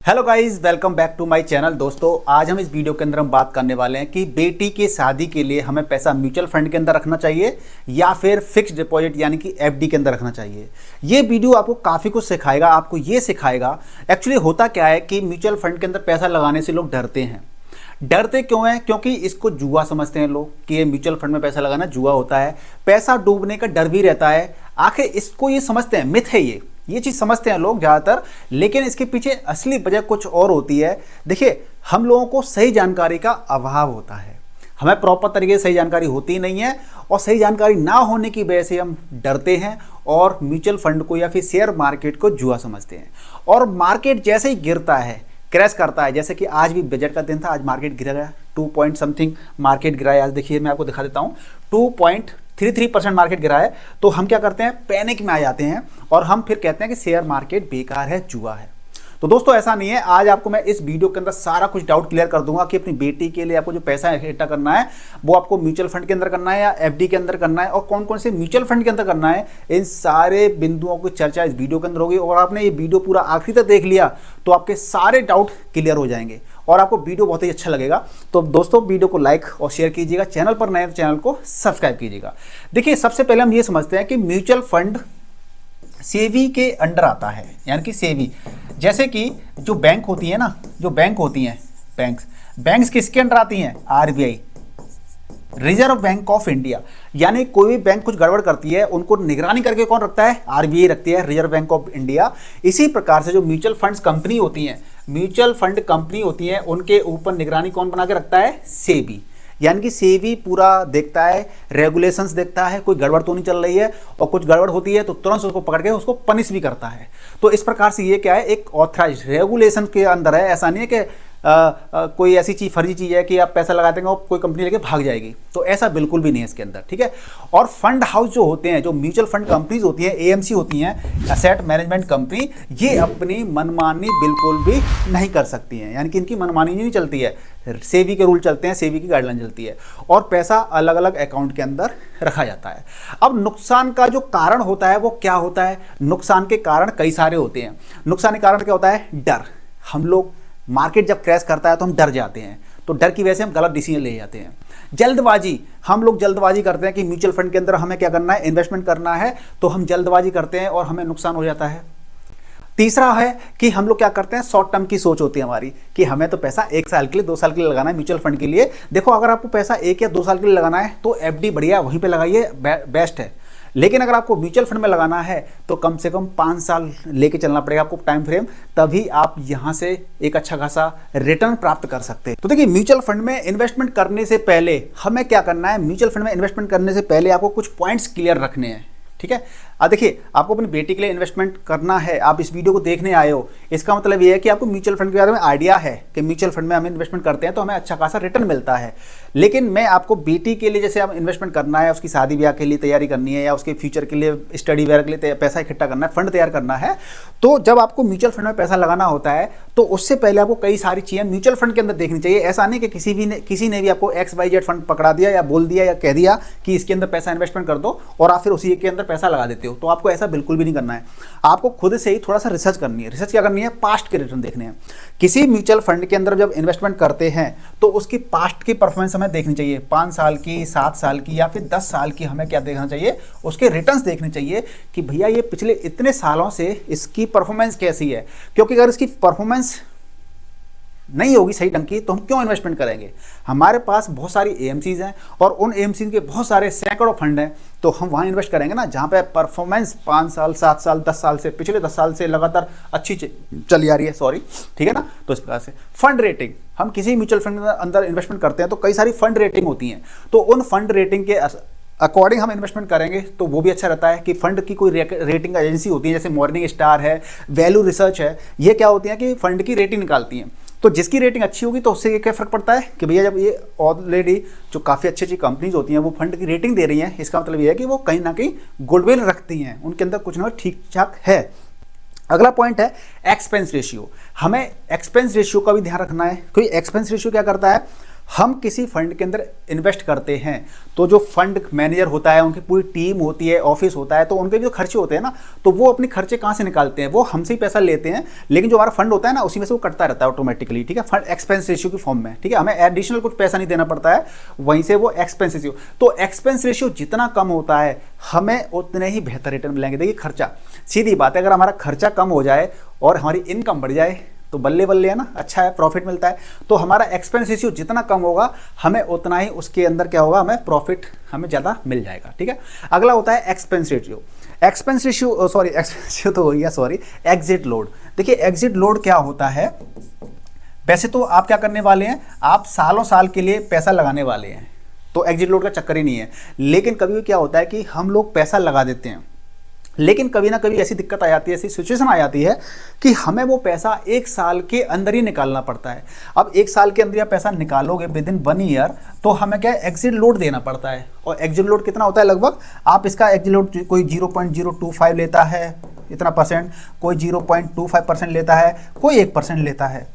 Hello guys, welcome back to my channel. दोस्तों, आज हम इस वीडियो के अंदर हम बात करने वाले हैं कि बेटी की शादी के लिए हमें पैसा म्यूचुअल फंड के अंदर रखना चाहिए या फिर फिक्स्ड डिपॉजिट यानी कि एफडी के अंदर रखना चाहिए। ये वीडियो आपको काफ़ी कुछ सिखाएगा। आपको ये सिखाएगा एक्चुअली होता क्या है कि म्यूचुअल फंड के अंदर पैसा लगाने से लोग डरते हैं। डरते क्यों हैं? क्योंकि इसको जुआ समझते हैं लोग कि ये म्यूचुअल फंड में पैसा लगाना जुआ होता है, पैसा डूबने का डर भी रहता है। आखिर इसको ये समझते हैं, मिथ है ये चीज़ समझते हैं लोग ज़्यादातर, लेकिन इसके पीछे असली वजह कुछ और होती है। देखिए, हम लोगों को सही जानकारी का अभाव होता है, हमें प्रॉपर तरीके से सही जानकारी होती नहीं है और सही जानकारी ना होने की वजह से हम डरते हैं और म्यूचुअल फंड को या फिर शेयर मार्केट को जुआ समझते हैं। और मार्केट जैसे ही गिरता है, क्रैश करता है, जैसे कि आज भी बजट का दिन था, आज मार्केट गिरा गया 2 पॉइंट समथिंग मार्केट गिरा है। आज देखिए, मैं आपको दिखा देता हूँ, 2.33% मार्केट गिरा है। तो हम क्या करते हैं, पैनिक में आ जाते हैं और हम फिर कहते हैं कि शेयर मार्केट बेकार है, जुआ है। तो दोस्तों, ऐसा नहीं है। आज आपको मैं इस वीडियो के अंदर सारा कुछ डाउट क्लियर कर दूंगा कि अपनी बेटी के लिए आपको जो पैसा इकट्ठा करना है वो आपको म्यूचुअल फंड के अंदर करना है या एफडी के अंदर करना है, और कौन कौन से म्यूचुअल फंड के अंदर करना है। इन सारे बिंदुओं की चर्चा इस वीडियो के अंदर होगी और आपने ये वीडियो पूरा आखिरी तक देख लिया तो आपके सारे डाउट क्लियर हो जाएंगे और आपको वीडियो बहुत ही अच्छा लगेगा। तो दोस्तों, वीडियो को लाइक और शेयर कीजिएगा, चैनल पर नए तो चैनल को सब्सक्राइब कीजिएगा। देखिए, सबसे पहले हम ये समझते हैं कि म्यूचुअल फंड सेबी के अंडर आता है, यानी कि सेबी जैसे कि जो बैंक होती है ना, जो बैंक होती हैं, बैंक्स किसके अंडर आती हैं? RBI, reserve bank of India. यानी कोई भी बैंक कुछ गड़बड़ करती है, उनको निगरानी करके कौन रखता है? आरबीआई रखती है, रिजर्व बैंक ऑफ इंडिया। इसी प्रकार से जो म्यूचुअल फंड्स कंपनी होती हैं, म्यूचुअल फंड कंपनी होती हैं, उनके ऊपर निगरानी कौन बना के रखता है? सेबी। यानी कि सेबी पूरा देखता है, रेगुलेशंस देखता है, कोई गड़बड़ तो नहीं चल रही है, और कुछ गड़बड़ होती है तो तुरंत उसको पकड़ के उसको पनिश भी करता है। तो इस प्रकार से ये क्या है, एक ऑथराइज्ड रेगुलेशन के अंदर है। ऐसा नहीं है कि कोई ऐसी चीज़ फर्जी चीज़ है कि आप पैसा लगा देंगे और कोई कंपनी लेके भाग जाएगी, तो ऐसा बिल्कुल भी नहीं है इसके अंदर, ठीक है। और फंड हाउस जो होते हैं, जो म्यूचुअल फंड कंपनीज होती हैं, एएमसी होती हैं, एसेट मैनेजमेंट कंपनी, ये अपनी मनमानी बिल्कुल भी नहीं कर सकती हैं। यानी कि इनकी मनमानी नहीं चलती है, सेबी के रूल चलते हैं, सेबी की गाइडलाइन चलती है और पैसा अलग अलग अकाउंट के अंदर रखा जाता है। अब नुकसान का जो कारण होता है वो क्या होता है? नुकसान के कारण कई सारे होते हैं। नुकसान के कारण क्या होता है? डर। हम लोग, मार्केट जब क्रैश करता है तो हम डर जाते हैं, तो डर की वजह से हम गलत डिसीजन ले जाते हैं। जल्दबाजी, हम लोग जल्दबाजी करते हैं कि म्यूचुअल फंड के अंदर हमें क्या करना है, इन्वेस्टमेंट करना है, तो हम जल्दबाजी करते हैं और हमें नुकसान हो जाता है। तीसरा है कि हम लोग क्या करते हैं, शॉर्ट टर्म की सोच होती है हमारी कि हमें तो पैसा 1 साल के लिए, 2 साल के लिए लगाना है म्यूचुअल फंड के लिए। देखो, अगर आपको पैसा 1 या 2 साल के लिए लगाना है तो एफडी बढ़िया, वहीं पे लगाइए, बेस्ट है। लेकिन अगर आपको म्यूचुअल फंड में लगाना है तो कम से कम 5 साल लेके चलना पड़ेगा आपको टाइम फ्रेम, तभी आप यहां से एक अच्छा खासा रिटर्न प्राप्त कर सकते हैं। तो देखिए, म्यूचुअल फंड में इन्वेस्टमेंट करने से पहले हमें क्या करना है, म्यूचुअल फंड में इन्वेस्टमेंट करने से पहले आपको कुछ पॉइंट्स क्लियर रखने हैं, ठीक है। अब देखिए, आपको अपनी बेटी के लिए इन्वेस्टमेंट करना है, आप इस वीडियो को देखने आए हो, इसका मतलब ये है कि आपको म्यूचुअल फंड के बारे में आइडिया है कि म्यूचुअल फंड में हम इन्वेस्टमेंट करते हैं तो हमें अच्छा खासा रिटर्न मिलता है। लेकिन मैं आपको बेटी के लिए जैसे आप इन्वेस्टमेंट करना है, उसकी शादी ब्याह के लिए तैयारी करनी है या उसके फ्यूचर के लिए, स्टडी वगैरह के लिए पैसा इकट्ठा करना है, फंड तैयार करना है, तो जब आपको म्यूचुअल फंड में पैसा लगाना होता है तो उससे पहले आपको कई सारी चीज़ें म्यूचुअल फंड के अंदर देखनी चाहिए। ऐसा नहीं कि किसी ने भी आपको XYZ फंड पकड़ा दिया या बोल दिया या कह दिया कि इसके अंदर पैसा इन्वेस्टमेंट कर दो और आप फिर उसी के अंदर पैसा लगा देते हो, तो आपको ऐसा बिल्कुल भी नहीं करना है। आपको खुद से ही थोड़ा सा रिसर्च करनी है। रिसर्च क्या करनी है? पास्ट के रिटर्न देखने हैं। किसी म्यूचुअल फंड के अंदर जब इन्वेस्टमेंट करते हैं तो उसकी पास्ट की परफॉर्मेंस हमें देखनी चाहिए, 5 साल की, 7 साल की या फिर 10 साल की। हमें क्या देखना चाहिए? उसके रिटर्न्स देखने चाहिए कि भैया ये पिछले इतने सालों से इसकी परफॉर्मेंस कैसी है। क्योंकि अगर इसकी परफॉर्मेंस नहीं होगी सही ढंग की तो हम क्यों इन्वेस्टमेंट करेंगे? हमारे पास बहुत सारी एएमसीज हैं और उन एएमसीज के बहुत सारे सैकड़ों फंड हैं, तो हम वहाँ इन्वेस्ट करेंगे ना जहाँ पे परफॉर्मेंस 5 साल, 7 साल, 10 साल से, पिछले 10 साल से लगातार अच्छी चली आ रही है, सॉरी, ठीक है ना। तो इस प्रकार से फंड रेटिंग, हम किसी म्यूचुअल फंड के अंदर इन्वेस्टमेंट करते हैं तो कई सारी फंड रेटिंग होती हैं, तो उन फंड रेटिंग के अकॉर्डिंग हम इन्वेस्टमेंट करेंगे तो वो भी अच्छा रहता है। कि फंड की कोई रेटिंग एजेंसी होती है, जैसे मॉर्निंग स्टार है, वैल्यू रिसर्च है, ये क्या होती है कि फंड की रेटिंग निकालती हैं। तो जिसकी रेटिंग अच्छी होगी तो उससे ये क्या फ़र्क पड़ता है कि भैया जब ये ऑलरेडी जो काफ़ी अच्छी अच्छी कंपनीज होती हैं वो फंड की रेटिंग दे रही हैं, इसका मतलब ये है कि वो कहीं ना कहीं गुडविल रखती हैं, उनके अंदर कुछ ना कुछ ठीक ठाक है। अगला पॉइंट है एक्सपेंस रेशियो। हमें एक्सपेंस रेशियो का भी ध्यान रखना है। कोई एक्सपेंस रेशियो क्या करता है, हम किसी फंड के अंदर इन्वेस्ट करते हैं तो जो फंड मैनेजर होता है, उनकी पूरी टीम होती है, ऑफिस होता है, तो उनके जो खर्चे होते हैं ना, तो वो अपने खर्चे कहाँ से निकालते हैं, वो हमसे ही पैसा लेते हैं, लेकिन जो हमारा फंड होता है ना, उसी में से वो कटता रहता है ऑटोमेटिकली, ठीक है, फंड एक्सपेंस रेशियो की फॉर्म में, ठीक है, हमें एडिशनल कुछ पैसा नहीं देना पड़ता है, वहीं से वो एक्सपेंस रेशियो, तो एक्सपेंस रेशियो जितना कम होता है हमें उतने ही बेहतर रिटर्न मिलेंगे। देखिए खर्चा, सीधी बात है, अगर हमारा खर्चा कम हो जाए और हमारी इनकम बढ़ जाए तो बल्ले बल्ले है ना, अच्छा है, प्रॉफिट मिलता है। तो हमारा एक्सपेंस रेशियो जितना कम होगा हमें उतना ही उसके अंदर क्या होगा, हमें प्रॉफिट हमें ज़्यादा मिल जाएगा, ठीक है। अगला होता है expense ratio. Expense ratio sorry expense ratio तो हो गया, सॉरी, एग्जिट लोड। देखिए एग्जिट लोड क्या होता है, वैसे तो आप क्या करने वाले हैं, आप सालों साल के लिए पैसा लगाने वाले हैं, तो एग्जिट लोड का चक्कर ही नहीं है। लेकिन कभी भी क्या होता है कि हम लोग पैसा लगा देते हैं, लेकिन कभी ना कभी ऐसी दिक्कत आ जाती है, ऐसी सिचुएशन आ जाती है कि हमें वो पैसा एक साल के अंदर ही निकालना पड़ता है। अब एक साल के अंदर आप पैसा निकालोगे विद इन 1 ईयर, तो हमें क्या है, एग्जिट लोड देना पड़ता है। और एग्जिट लोड कितना होता है, लगभग आप इसका एग्जिट लोड कोई 0.025 लेता है, इतना परसेंट, कोई 0.25% लेता है, कोई 1% लेता है।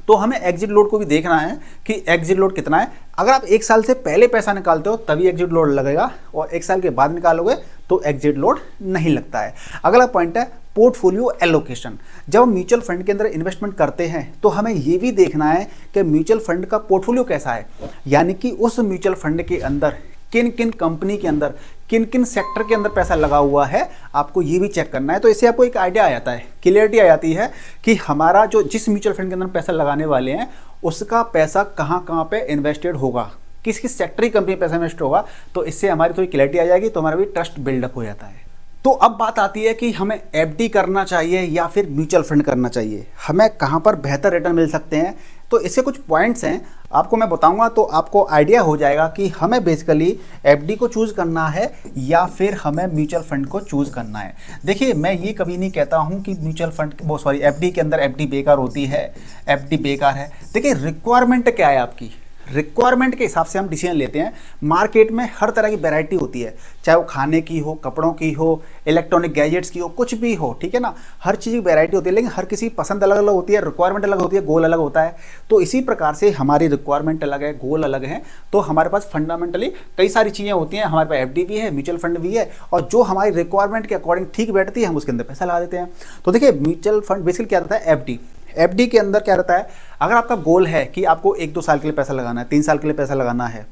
तो हमें एग्जिट लोड को भी देखना है कि एग्जिट लोड कितना है। अगर आप एक साल से पहले पैसा निकालते हो तभी एग्जिट लोड लगेगा, और एक साल के बाद निकालोगे तो एग्जिट लोड नहीं लगता है। अगला पॉइंट है पोर्टफोलियो एलोकेशन। जब हम म्यूचुअल फंड के अंदर इन्वेस्टमेंट करते हैं तो हमें ये भी देखना है कि म्यूचुअल फंड का पोर्टफोलियो कैसा है, यानी कि उस म्यूचुअल फंड के अंदर किन किन कंपनी के अंदर, किन किन सेक्टर के अंदर पैसा लगा हुआ है, आपको ये भी चेक करना है। तो इससे आपको एक आइडिया आ जाता है, क्लियरिटी आ जाती है कि हमारा जो जिस म्यूचुअल फंड के अंदर पैसा लगाने वाले हैं उसका पैसा कहाँ कहाँ पे इन्वेस्टेड होगा, किस किस सेक्टर की कंपनी में पैसा इन्वेस्ट होगा। तो इससे हमारी थोड़ी क्लैरिटी आ जाएगी, तो हमारा भी ट्रस्ट बिल्डअप हो जाता है। तो अब बात आती है कि हमें एफडी करना चाहिए या फिर म्यूचुअल फंड करना चाहिए, हमें कहाँ पर बेहतर रिटर्न मिल सकते हैं। तो इसके कुछ पॉइंट्स हैं, आपको मैं बताऊंगा तो आपको आइडिया हो जाएगा कि हमें बेसिकली एफडी को चूज़ करना है या फिर हमें म्यूचुअल फंड को चूज़ करना है। देखिए मैं ये कभी नहीं कहता हूँ कि म्यूचुअल फंड वो सॉरी एफडी के अंदर एफडी बेकार होती है, एफडी बेकार है। देखिए रिक्वायरमेंट क्या है आपकी, रिक्वायरमेंट के हिसाब से हम डिसीजन लेते हैं। मार्केट में हर तरह की वैरायटी होती है, चाहे वो खाने की हो, कपड़ों की हो, इलेक्ट्रॉनिक गैजेट्स की हो, कुछ भी हो, ठीक है ना, हर चीज़ की वैरायटी होती है, लेकिन हर किसी पसंद अलग अलग होती है, रिक्वायरमेंट अलग होती है, गोल अलग होता है। तो इसी प्रकार से हमारी रिक्वायरमेंट अलग है, गोल अलग है, तो हमारे पास फंडामेंटली कई सारी चीज़ें होती हैं। हमारे पास एफडी भी है, म्यूचुअल फंड भी है, और जो हमारी रिक्वायरमेंट के अकॉर्डिंग ठीक बैठती है हम उसके अंदर पैसा लगा देते हैं। तो देखिए म्यूचुअल फंड बेसिकली क्या रहता है, एफडी। एफडी के अंदर क्या रहता है, अगर आपका गोल है कि आपको 1-2 साल के लिए पैसा लगाना है, 3 साल के लिए पैसा लगाना है,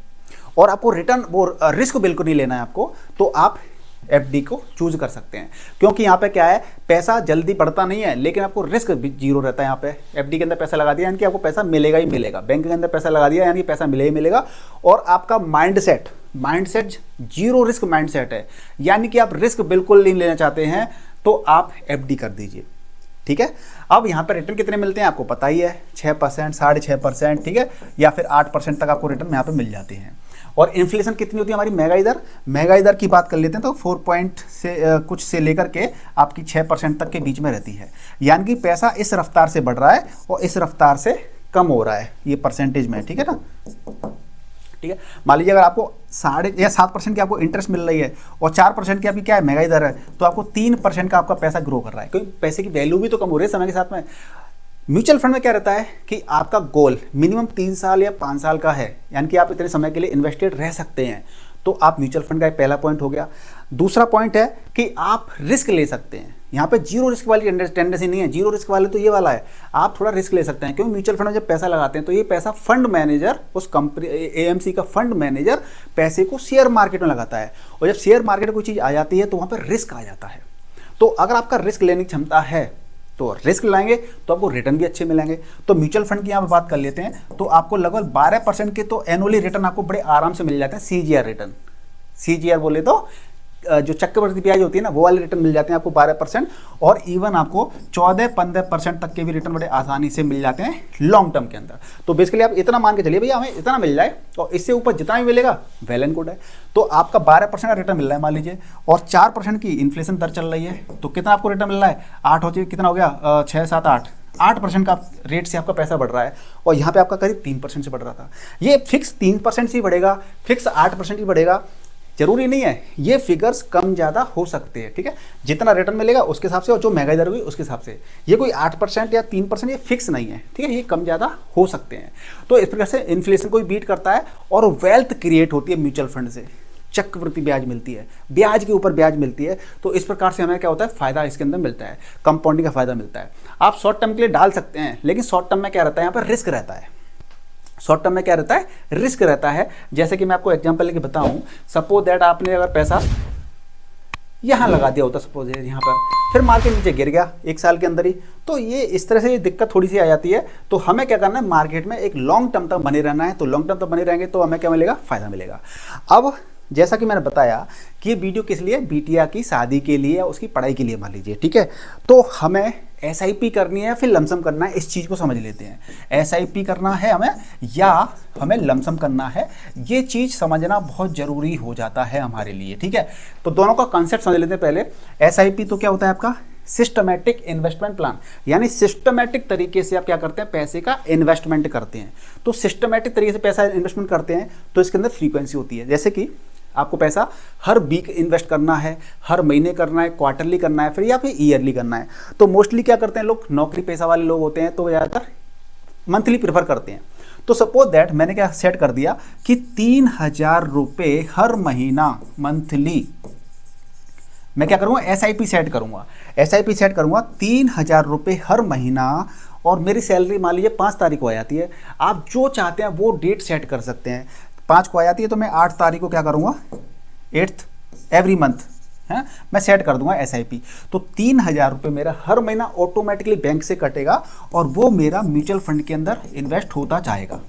और आपको रिटर्न वो रिस्क बिल्कुल नहीं लेना है आपको, तो आप एफडी को चूज कर सकते हैं। क्योंकि यहाँ पे क्या है, पैसा जल्दी बढ़ता नहीं है, लेकिन आपको रिस्क भी जीरो रहता है। यहाँ पे एफडी के अंदर पैसा लगा दिया यानी कि आपको पैसा मिलेगा ही मिलेगा, बैंक के अंदर पैसा लगा दिया यानी कि पैसा मिले ही मिलेगा। और आपका माइंडसेट जीरो रिस्क माइंडसेट है, यानी कि आप रिस्क बिल्कुल नहीं लेना चाहते हैं तो आप एफडी कर दीजिए, ठीक है। अब यहाँ पर रिटर्न कितने मिलते हैं आपको पता ही है, 6%, 6.5%, ठीक है, या फिर 8% तक आपको रिटर्न यहाँ पे मिल जाते हैं। और इन्फ्लेशन कितनी होती है हमारी, महंगाई दर की बात कर लेते हैं तो 4 पॉइंट से कुछ से लेकर के आपकी 6% तक के बीच में रहती है। यानी कि पैसा इस रफ्तार से बढ़ रहा है और इस रफ्तार से कम हो रहा है, ये परसेंटेज में, ठीक है ना, ठीक है। मान लीजिए अगर आपको 7.5% की आपको इंटरेस्ट मिल रही है और 4% की आपकी क्या है महंगाई दर है, तो आपको 3% का आपका पैसा ग्रो कर रहा है, क्योंकि पैसे की वैल्यू भी तो कम हो रही है समय के साथ में। म्यूचुअल फंड में क्या रहता है कि आपका गोल मिनिमम 3 साल या 5 साल का है, यानी कि आप इतने समय के लिए इन्वेस्टेड रह सकते हैं, तो आप म्यूचुअल फंड का पहला पॉइंट हो गया। दूसरा पॉइंट है कि आप रिस्क ले सकते हैं। यहाँ पे जीरो रिस्क वाली टेंडेंसी नहीं है, जीरो रिस्क वाले तो ये वाला है, आप थोड़ा रिस्क ले सकते हैं। क्योंकि म्यूचुअल फंड में जब पैसा लगाते हैं तो ये पैसा फंड मैनेजर, उस कंपनी एएमसी का फंड मैनेजर पैसे को शेयर मार्केट में लगाता है, और जब शेयर मार्केट में कोई चीज़ आ जाती है तो वहाँ पर रिस्क आ जाता है। तो अगर आपका रिस्क लेने की क्षमता है तो रिस्क लाएंगे तो आपको रिटर्न भी अच्छे मिलेंगे। तो म्यूचुअल फंड की यहाँ पर बात कर लेते हैं, तो आपको लगभग 12% के तो एनुअली रिटर्न आपको बड़े आराम से मिल जाते हैं। सीजीआर रिटर्न, सीजीआर बोले तो जो चक्रवृद्धि ब्याज होती है ना, वो वाले रिटर्न मिल जाते हैं आपको 12%, और इवन आपको 14-15% तक के भी रिटर्न बड़े आसानी से मिल जाते हैं लॉन्ग टर्म के अंदर। तो बेसिकली आप इतना मान के चलिए भैया हमें इतना मिल जाए, और इससे ऊपर जितना भी मिलेगा वेल एंड गुड है। तो आपका 12% का रिटर्न मिल रहा है मान लीजिए, और 4% की इन्फ्लेशन दर चल रही है, तो कितना आपको रिटर्न मिल रहा है, 8 होती है, कितना हो गया, 6, 7, 8% का रेट से आपका पैसा बढ़ रहा है, और यहाँ पे आपका करीब 3% से बढ़ रहा था। ये फिक्स 3% से ही बढ़ेगा, फिक्स 8% ही बढ़ेगा, जरूरी नहीं है, ये फिगर्स कम ज़्यादा हो सकते हैं, ठीक है, जितना रिटर्न मिलेगा उसके हिसाब से और जो महंगाई दर हुई उसके हिसाब से। ये कोई 8% या 3% ये फिक्स नहीं है, ठीक है, ये कम ज़्यादा हो सकते हैं। तो इस प्रकार से इन्फ्लेशन को भी बीट करता है और वेल्थ क्रिएट होती है म्यूचुअल फंड से, चक्रवृद्धि ब्याज मिलती है, ब्याज के ऊपर ब्याज मिलती है। तो इस प्रकार से हमें क्या होता है, फायदा इसके अंदर मिलता है, कंपाउंडिंग का फायदा मिलता है। आप शॉर्ट टर्म के लिए डाल सकते हैं, लेकिन शॉर्ट टर्म में क्या रहता है, यहाँ पर रिस्क रहता है। शॉर्ट टर्म में क्या रहता है, रिस्क रहता है। जैसे कि मैं आपको एग्जांपल लेके बताऊं, सपोज दैट आपने अगर पैसा यहाँ लगा दिया होता, सपोज यहाँ पर, फिर मार्केट नीचे गिर गया 1 साल के अंदर ही, तो ये इस तरह से ये दिक्कत थोड़ी सी आ जाती है। तो हमें क्या करना है, मार्केट में एक लॉन्ग टर्म तक बने रहना है। तो लॉन्ग टर्म तक बने रहेंगे तो हमें क्या मिलेगा, फायदा मिलेगा। अब जैसा कि मैंने बताया कि ये वीडियो किस लिए, बिटिया की शादी के लिए या उसकी पढ़ाई के लिए मान लीजिए, ठीक है। तो हमें SIP करनी है फिर लमसम करना है, इस चीज़ को समझ लेते हैं। SIP करना है हमें या हमें लमसम करना है, ये चीज़ समझना बहुत ज़रूरी हो जाता है हमारे लिए, ठीक है। तो दोनों का कॉन्सेप्ट समझ लेते हैं पहले। SIP तो क्या होता है आपका, सिस्टमैटिक इन्वेस्टमेंट प्लान, यानी सिस्टमैटिक तरीके से आप क्या करते हैं, पैसे का इन्वेस्टमेंट करते हैं। तो सिस्टमैटिक तरीके से पैसा इन्वेस्टमेंट करते हैं तो इसके अंदर फ्रीक्वेंसी होती है। जैसे कि आपको पैसा हर वीक इन्वेस्ट करना है, हर महीने करना है, क्वार्टरली करना है, फिर या फिर ईयरली करना है। तो मोस्टली क्या करते हैं लोग, नौकरी पेशा वाले लोग होते हैं तो ज़्यादातर मंथली प्रेफर करते हैं। तो सपोज दैट मैंने क्या सेट कर दिया कि 3000 रुपये हर महीना मंथली मैं क्या करूँगा, SIP सेट करूँगा। SIP सेट करूँगा 3000 रुपये हर महीना, और मेरी सैलरी मान लीजिए 5 तारीख को आ जाती है। आप जो चाहते हैं वो डेट सेट कर सकते हैं। 5 को आ जाती है तो मैं 8 तारीख को क्या करूँगा, 8th एवरी मंथ है मैं सेट कर दूंगा SIP। तो 3000 रुपये मेरा हर महीना ऑटोमेटिकली बैंक से कटेगा और वो मेरा म्यूचुअल फंड के अंदर इन्वेस्ट होता जाएगा,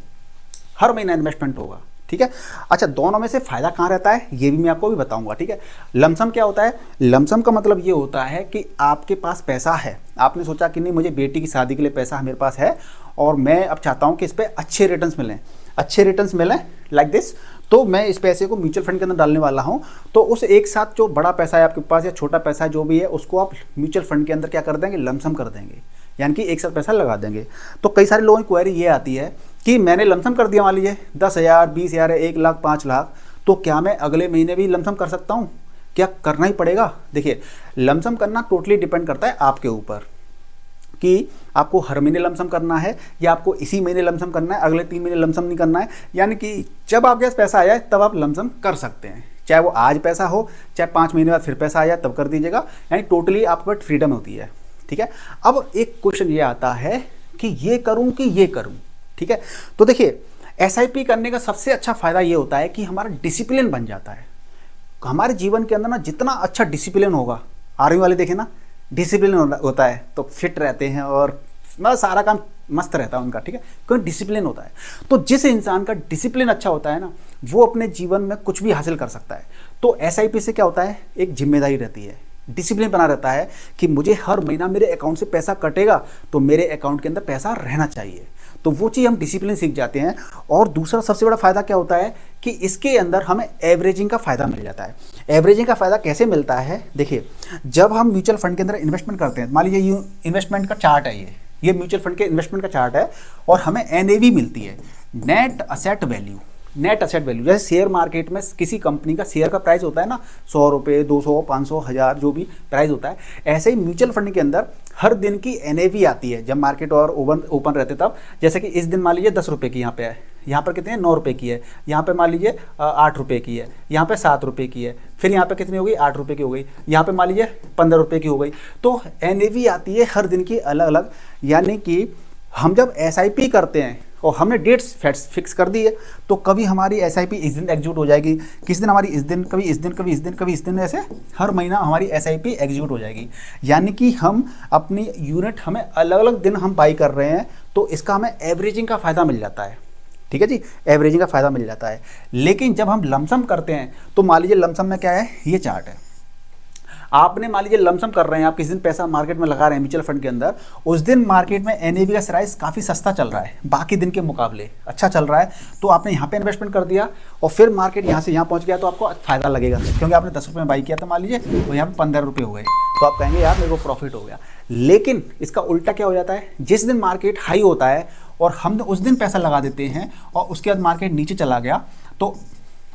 हर महीना इन्वेस्टमेंट होगा, ठीक है। अच्छा, दोनों में से फायदा कहाँ रहता है ये भी मैं आपको भी बताऊंगा, ठीक है। लमसम क्या होता है, लमसम का मतलब ये होता है कि आपके पास पैसा है, आपने सोचा कि नहीं मुझे बेटी की शादी के लिए पैसा मेरे पास है और मैं अब चाहता हूँ कि इस पर अच्छे रिटर्न्स मिलें, अच्छे रिटर्न्स मिलें लाइक दिस, तो मैं इस पैसे को म्यूचुअल फंड के अंदर डालने वाला हूँ। तो उस एक साथ जो बड़ा पैसा है आपके पास या छोटा पैसा है जो भी है, उसको आप म्यूचुअल फंड के अंदर क्या कर देंगे, लमसम कर देंगे, यानी कि एक साथ पैसा लगा देंगे। तो कई सारे लोगों की क्वेरी ये आती है कि मैंने लमसम कर दिया, मान लीजिए 10,000, 20,000, 1 लाख, 5 लाख, तो क्या मैं अगले महीने भी लमसम कर सकता हूँ, क्या करना ही पड़ेगा? देखिए, लमसम करना टोटली डिपेंड करता है आपके ऊपर कि आपको हर महीने लमसम करना है या आपको इसी महीने लमसम करना है, अगले 3 महीने लमसम नहीं करना है। यानी कि जब आपके पास पैसा आ जाए तब आप लमसम कर सकते हैं, चाहे वो आज पैसा हो, चाहे 5 महीने बाद फिर पैसा आ जाए तब कर दीजिएगा, यानी टोटली आपके पास फ्रीडम होती है, ठीक है। अब एक क्वेश्चन ये आता है कि ये करूं कि ये करूं, ठीक है। तो देखिए, SIP करने का सबसे अच्छा फायदा ये होता है कि हमारा डिसिप्लिन बन जाता है। हमारे जीवन के अंदर ना जितना अच्छा डिसिप्लिन होगा, आर्मी वाले देखें ना, डिसिप्लिन होता है तो फिट रहते हैं और मतलब सारा काम मस्त रहता है उनका, ठीक है, क्योंकि डिसिप्लिन होता है। तो जिस इंसान का डिसिप्लिन अच्छा होता है ना, वो अपने जीवन में कुछ भी हासिल कर सकता है। तो SIP से क्या होता है, एक जिम्मेदारी रहती है, डिसिप्लिन बना रहता है कि मुझे हर महीना मेरे अकाउंट से पैसा कटेगा तो मेरे अकाउंट के अंदर पैसा रहना चाहिए। तो वो चीज़ हम डिसिप्लिन सीख जाते हैं। और दूसरा सबसे बड़ा फायदा क्या होता है कि इसके अंदर हमें एवरेजिंग का फायदा मिल जाता है। एवरेजिंग का फायदा कैसे मिलता है, देखिए, जब हम म्यूचुअल फंड के अंदर इन्वेस्टमेंट करते हैं, मान लीजिए ये इन्वेस्टमेंट का चार्ट है, ये म्यूचुअल फंड के इन्वेस्टमेंट का चार्ट है, और हमें NAV मिलती है, net asset value. Net asset value जैसे शेयर मार्केट में किसी कंपनी का शेयर का प्राइस होता है ना, 100 रुपये, 200, 500, 1000 जो भी प्राइस होता है, ऐसे ही म्यूचुअल फंड के अंदर हर दिन की NAV आती है जब मार्केट और ओपन रहते तब। जैसे कि इस दिन मान लीजिए 10 रुपये की यहाँ पे है, यहाँ पर कितने 9 रुपये की है, यहाँ पे मान लीजिए 8 रुपये की है, यहाँ पे 7 रुपये की है, फिर यहाँ पे कितनी हो गई 8 रुपये की हो गई, यहाँ पे मान लीजिए 15 रुपये की हो गई। तो NAV आती है हर दिन की अलग अलग। यानी कि हम जब SIP करते हैं और हमने डेट्स फिक्स कर दी है, तो कभी हमारी SIP इस दिन एग्जीक्यूट हो जाएगी, किस दिन हमारी इस दिन, कभी इस दिन, कभी इस दिन, कभी इस दिन, ऐसे हर महीना हमारी SIP एग्जीक्यूट हो जाएगी। यानी कि हम अपनी यूनिट हमें अलग अलग दिन हम बाई कर रहे हैं, तो इसका हमें एवरेजिंग का फ़ायदा मिल जाता है, ठीक है जी, एवरेजिंग का फ़ायदा मिल जाता है। लेकिन जब हम लमसम करते हैं तो मान लीजिए लमसम में क्या है, ये चार्ट है, आपने मान लीजिए लमसम कर रहे हैं, आप किस दिन पैसा मार्केट में लगा रहे हैं म्यूचुअल फंड के अंदर, उस दिन मार्केट में NAV का प्राइस काफ़ी सस्ता चल रहा है, बाकी दिन के मुकाबले अच्छा चल रहा है, तो आपने यहाँ पे इन्वेस्टमेंट कर दिया और फिर मार्केट यहाँ से यहाँ पहुँच गया तो आपको फ़ायदा लगेगा, क्योंकि आपने 10 रुपये में बाई किया था मान लीजिए, तो यहाँ पर 15 रुपये हो गए, तो आप कहेंगे यार मेरे को प्रॉफिट हो गया। लेकिन इसका उल्टा क्या हो जाता है, जिस दिन मार्केट हाई होता है और हम उस दिन पैसा लगा देते हैं और उसके बाद मार्केट नीचे चला गया तो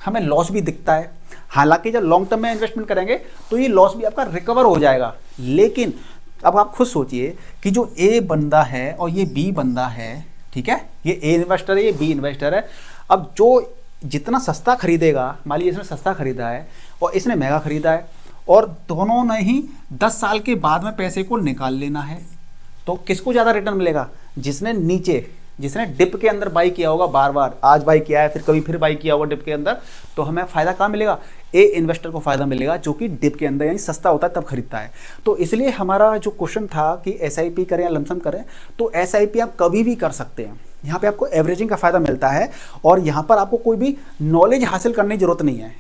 हमें लॉस भी दिखता है, हालांकि जब लॉन्ग टर्म में इन्वेस्टमेंट करेंगे तो ये लॉस भी आपका रिकवर हो जाएगा। लेकिन अब आप खुद सोचिए कि जो ए बंदा है और ये बी बंदा है, ठीक है, ये ए इन्वेस्टर है, ये बी इन्वेस्टर है। अब जो जितना सस्ता खरीदेगा, मान लीजिए इसने सस्ता खरीदा है और इसने महंगा खरीदा है, और दोनों ने ही 10 साल के बाद में पैसे को निकाल लेना है, तो किसको ज़्यादा रिटर्न मिलेगा? जिसने डिप के अंदर बाई किया होगा, बार बार आज बाई किया है, फिर कभी फिर बाई किया होगा डिप के अंदर, तो हमें फ़ायदा कहाँ मिलेगा? ए इन्वेस्टर को फ़ायदा मिलेगा जो कि डिप के अंदर यानी सस्ता होता है तब खरीदता है। तो इसलिए हमारा जो क्वेश्चन था कि एसआईपी करें या लमसम करें, तो एसआईपी आप कभी भी कर सकते हैं। यहाँ पे आपको एवरेजिंग का फ़ायदा मिलता है और यहाँ पर आपको कोई भी नॉलेज हासिल करने की ज़रूरत नहीं है।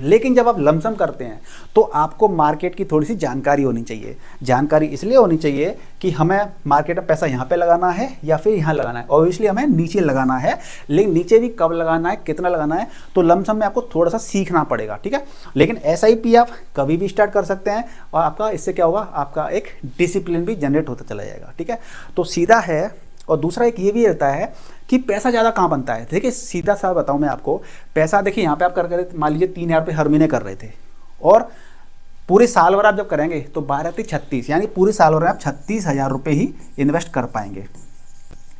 लेकिन जब आप लमसम करते हैं तो आपको मार्केट की थोड़ी सी जानकारी होनी चाहिए। जानकारी इसलिए होनी चाहिए कि हमें मार्केट में पैसा यहाँ पे लगाना है या फिर यहाँ लगाना है। ऑब्वियसली हमें नीचे लगाना है, लेकिन नीचे भी कब लगाना है, कितना लगाना है, तो लमसम में आपको थोड़ा सा सीखना पड़ेगा, ठीक है। लेकिन एसआईपी आप कभी भी स्टार्ट कर सकते हैं और आपका इससे क्या होगा, आपका एक डिसिप्लिन भी जनरेट होता चला जाएगा, ठीक है। तो सीधा है। और दूसरा एक ये भी रहता है कि पैसा ज़्यादा कहाँ बनता है। देखिए सीधा सा बताऊँ मैं आपको, पैसा देखिए यहाँ पे आप कर रहे थे, मान लीजिए 3,000 रुपये हर महीने कर रहे थे, और पूरे साल भर आप जब करेंगे तो 12×36 यानी पूरे साल भर आप 36,000 रुपये ही इन्वेस्ट कर पाएंगे।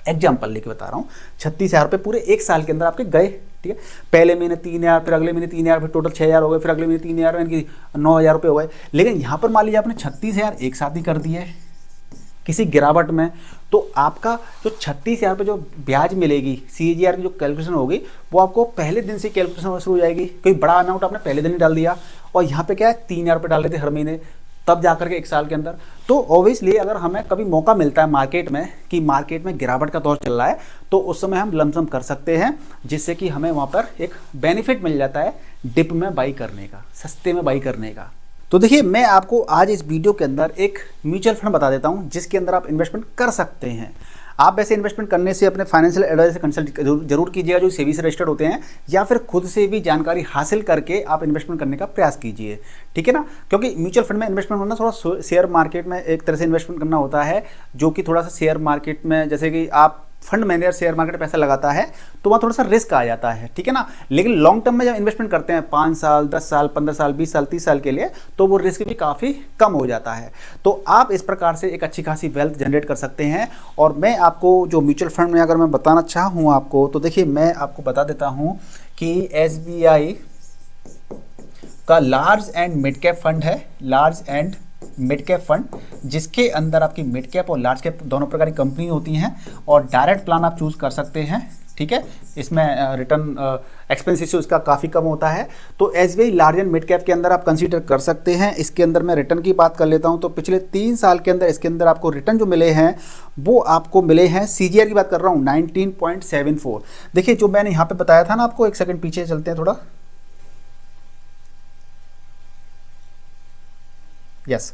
एग्जाम्पल लेके बता रहा हूँ, 36,000 रुपये पूरे एक साल के अंदर आपके गए, ठीक है। पहले महीने 3,000, फिर अगले महीने 3,000, फिर टोटल 6,000 हो गए, फिर अगले महीने 3,000 यानी कि 9,000 रुपये हो गए। लेकिन यहाँ पर मान लीजिए आपने 36,000 एक साथ ही कर दिए किसी गिरावट में, तो आपका जो 36,000 रुपये जो ब्याज मिलेगी, CAGR की जो कैलकुलेशन होगी वो आपको पहले दिन से कैलकुलेशन शुरू हो जाएगी। कोई बड़ा अमाउंट आपने पहले दिन ही डाल दिया और यहाँ पे क्या है 3,000 रुपये डाल देते हर महीने, तब जाकर के एक साल के अंदर। तो ऑब्वियसली अगर हमें कभी मौका मिलता है मार्केट में कि मार्केट में गिरावट का दौर चल रहा है, तो उस समय हम लमसम कर सकते हैं, जिससे कि हमें वहाँ पर एक बेनिफिट मिल जाता है डिप में बाई करने का, सस्ते में बाई करने का। तो देखिए मैं आपको आज इस वीडियो के अंदर एक म्यूचुअल फंड बता देता हूं जिसके अंदर आप इन्वेस्टमेंट कर सकते हैं। आप वैसे इन्वेस्टमेंट करने से अपने फाइनेंशियल एडवाइजर से कंसल्ट जरूर कीजिएगा जो सेबी से रजिस्टर्ड होते हैं, या फिर खुद से भी जानकारी हासिल करके आप इन्वेस्टमेंट करने का प्रयास कीजिए, ठीक है ना। क्योंकि म्यूचुअल फंड में इन्वेस्टमेंट करना थोड़ा शेयर मार्केट में एक तरह से इन्वेस्टमेंट करना होता है, जो कि थोड़ा सा शेयर मार्केट में जैसे कि आप फंड मैनेजर शेयर मार्केट में पैसा लगाता है तो वहाँ थोड़ा सा रिस्क आ जाता है, ठीक है ना। लेकिन लॉन्ग टर्म में जब इन्वेस्टमेंट करते हैं 5 साल, 10 साल, 15 साल, 20 साल, 30 साल के लिए, तो वो रिस्क भी काफ़ी कम हो जाता है। तो आप इस प्रकार से एक अच्छी खासी वेल्थ जनरेट कर सकते हैं। और मैं आपको जो म्यूचुअल फंड में अगर मैं बताना चाहूँ आपको, तो देखिए मैं आपको बता देता हूँ कि SBI का large and mid cap fund है, large and mid cap fund, जिसके अंदर आपकी मिड कैप और लार्ज कैप दोनों प्रकार की कंपनी होती हैं, और डायरेक्ट प्लान आप चूज़ कर सकते हैं, ठीक है। इसमें रिटर्न एक्सपेंस उसका काफ़ी कम होता है। तो SBI large and mid cap के अंदर आप कंसीडर कर सकते हैं। इसके अंदर मैं रिटर्न की बात कर लेता हूं, तो पिछले 3 साल के अंदर इसके अंदर आपको रिटर्न जो मिले हैं वो आपको मिले हैं, CAGR की बात कर रहा हूँ 19.74। देखिए जो मैंने यहाँ पे बताया था ना आपको, एक सेकंड पीछे चलते हैं थोड़ा, यस,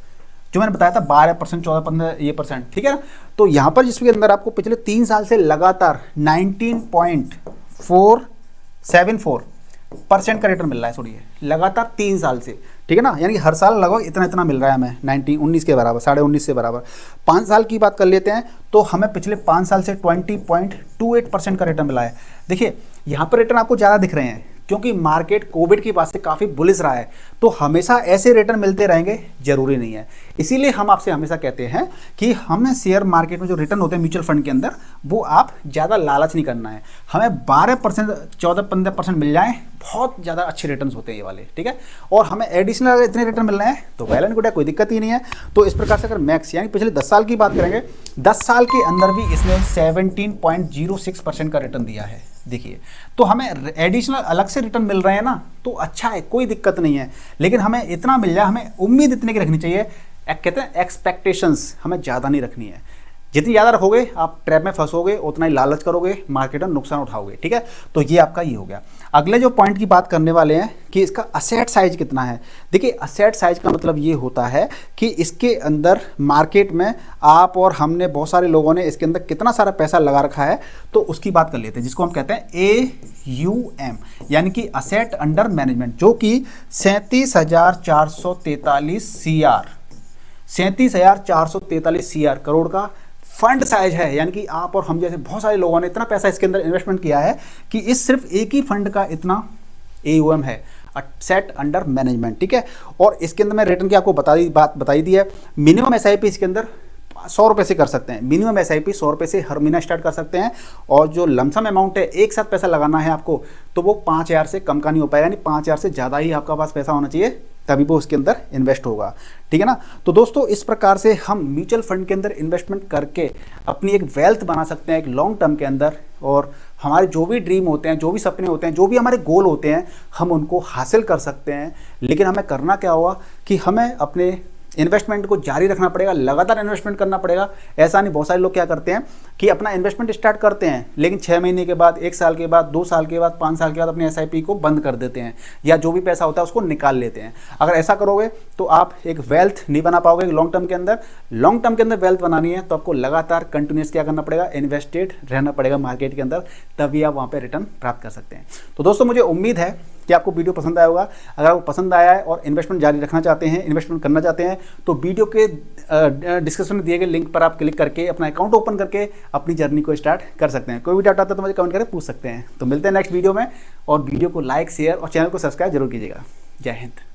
जो मैंने बताया था 12%, 14-15 ये %, ठीक है ना। तो यहाँ पर जिसके अंदर आपको पिछले 3 साल से लगातार 19.474% का रिटर्न मिल रहा है, सुनिए, लगातार 3 साल से, ठीक है ना। यानी हर साल लगभग इतना इतना मिल रहा है हमें, 19 के बराबर, 19.5 के बराबर। 5 साल की बात कर लेते हैं तो हमें पिछले 5 साल से 20.28% का रिटर्न मिला है। देखिए यहाँ पर रिटर्न आपको ज़्यादा दिख रहे हैं क्योंकि मार्केट कोविड की बात से काफ़ी बुलिश रहा है, तो हमेशा ऐसे रिटर्न मिलते रहेंगे जरूरी नहीं है। इसीलिए हम आपसे हमेशा कहते हैं कि हमें शेयर मार्केट में जो रिटर्न होते हैं म्यूचुअल फंड के अंदर, वो आप ज़्यादा लालच नहीं करना है। हमें 12%, 14-15% मिल जाए, बहुत ज़्यादा अच्छे रिटर्न होते हैं ये वाले, ठीक है। और हमें एडिशनल अगर इतने रिटर्न मिल रहे हैं तो वेल एंड गुड है, कोई दिक्कत ही नहीं है। तो इस प्रकार से अगर मैक्स यानी पिछले 10 साल की बात करेंगे, 10 साल के अंदर भी इसने 17.06% का रिटर्न दिया है। देखिए तो हमें एडिशनल अलग से रिटर्न मिल रहे हैं ना, तो अच्छा है, कोई दिक्कत नहीं है। लेकिन हमें इतना मिल जाए, हमें उम्मीद इतने की रखनी चाहिए, कहते हैं एक्सपेक्टेशंस हमें ज़्यादा नहीं रखनी है। जितनी ज़्यादा रखोगे आप ट्रैप में फंसोगे, उतना ही लालच करोगे, मार्केट में नुकसान उठाओगे, ठीक है। तो ये आपका ये हो गया। अगले जो पॉइंट की बात करने वाले हैं कि इसका असेट साइज कितना है। देखिए असेट साइज का मतलब ये होता है कि इसके अंदर मार्केट में आप और हमने बहुत सारे लोगों ने इसके अंदर कितना सारा पैसा लगा रखा है, तो उसकी बात कर लेते हैं, जिसको हम कहते हैं AUM, यानी कि असेट अंडर मैनेजमेंट, जो कि 37,443 CR, 37,443 CR करोड़ का फंड साइज है। यानी कि आप और हम जैसे बहुत सारे लोगों ने इतना पैसा इसके अंदर इन्वेस्टमेंट किया है कि इस सिर्फ एक ही फंड का इतना AUM है। सेट अंडर मैनेजमेंट, ठीक है। और इसके अंदर मैं रिटर्न की आपको बताई दी है। मिनिमम एसआईपी इसके अंदर 100 रुपये से कर सकते हैं। मिनिमम एसआईपी 100 रुपये से हर महीना स्टार्ट कर सकते हैं। और जो लमसम अमाउंट है, एक साथ पैसा लगाना है आपको, तो वो 5000 से कम का नहीं हो पाएगा, यानी 5000 से ज़्यादा ही आपका पास पैसा होना चाहिए, तभी वो उसके अंदर इन्वेस्ट होगा, ठीक है ना। तो दोस्तों इस प्रकार से हम म्यूचुअल फंड के अंदर इन्वेस्टमेंट करके अपनी एक वेल्थ बना सकते हैं एक लॉन्ग टर्म के अंदर। और हमारे जो भी ड्रीम होते हैं, जो भी सपने होते हैं, जो भी हमारे गोल होते हैं, हम उनको हासिल कर सकते हैं। लेकिन हमें करना क्या होगा कि हमें अपने इन्वेस्टमेंट को जारी रखना पड़ेगा, लगातार इन्वेस्टमेंट करना पड़ेगा। ऐसा नहीं, बहुत सारे लोग क्या करते हैं कि अपना इन्वेस्टमेंट स्टार्ट करते हैं, लेकिन 6 महीने के बाद, 1 साल के बाद, 2 साल के बाद, 5 साल के बाद अपनी एसआईपी को बंद कर देते हैं, या जो भी पैसा होता है उसको निकाल लेते हैं। अगर ऐसा करोगे तो आप एक वेल्थ नहीं बना पाओगे लॉन्ग टर्म के अंदर। लॉन्ग टर्म के अंदर वेल्थ बनानी है तो आपको लगातार कंटिन्यूस क्या करना पड़ेगा, इन्वेस्टेड रहना पड़ेगा मार्केट के अंदर, तभी आप वहाँ पर रिटर्न प्राप्त कर सकते हैं। तो दोस्तों मुझे उम्मीद है कि आपको वीडियो पसंद आया होगा। अगर आपको पसंद आया है और इन्वेस्टमेंट जारी रखना चाहते हैं, इन्वेस्टमेंट करना चाहते हैं, तो वीडियो के डिस्क्रिप्शन में दिए गए लिंक पर आप क्लिक करके अपना अकाउंट ओपन करके अपनी जर्नी को स्टार्ट कर सकते हैं। कोई भी डाउट आता है तो मुझे कमेंट करके पूछ सकते हैं। तो मिलते हैं नेक्स्ट वीडियो में, और वीडियो को लाइक, शेयर और चैनल को सब्सक्राइब जरूर कीजिएगा। जय हिंद।